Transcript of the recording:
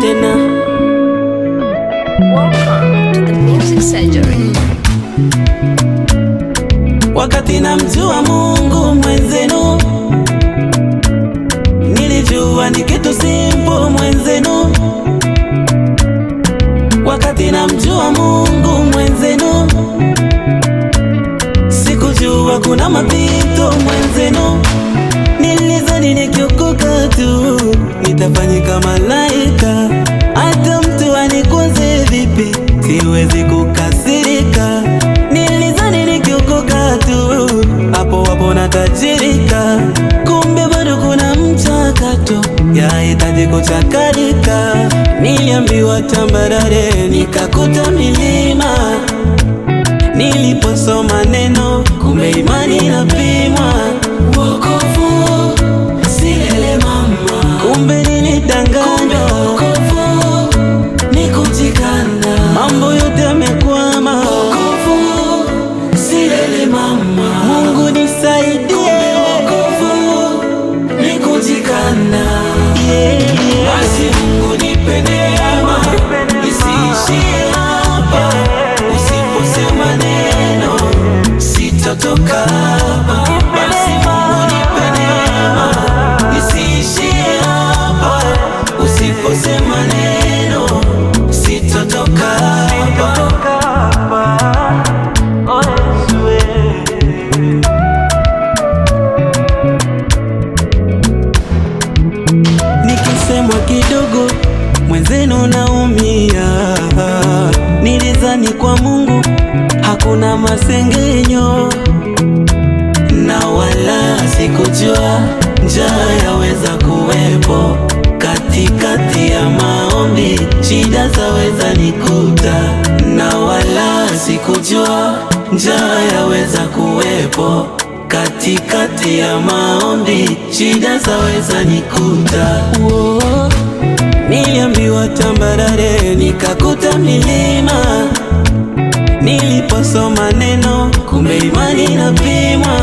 tena. Welcome to the Music Surgery. Wakati namjua Mungu mwenzenu, nilijua ni kitu simple mwenzenu. Wakati namjua Mungu mwenzenu, sikujua kuna mapito mwenzenu. Nilizani nikiokoka tu nitafanyika malaika, hata mtu anikwaze vipi siwezi kukasirika. Nilizani nikiokoka tu hapo hapo natajirika, kumbe bado kuna mchakato yahitaji kuchakalika. Niliambiwa tambarare, nikakuta milima. Niliposoma neno, kumbe imani inapimwa. Wokovu si lele mama, kumbe nilidanganywa. Wokovu ni kujikana, mambo yote yamekwama. Wokovu si lele mama, Mungu nisaidie. Wokovu ni kujikana, basi Mungu nipe neema isiishie hapa. Usiposema neno sitatoka hapa. Basi Mungu nipe neema isiishie hapa. Usiposema neno sitatoka hapa. Oh, Yesu. Nikisemwa kidogo mwenzenu naumia. Nilizani kwa Mungu hakuna masengenyo, na wala sikujua njaa yaweza kuwepo katikati ya maombi. Shida zaweza nikuta, na wala sikujua njaa yaweza kuwepo katikati ya maombi. Shida zaweza nikuta. Niliambiwa tambarare, nikakuta milima. Niliposoma neno, kumbe imani inapimwa.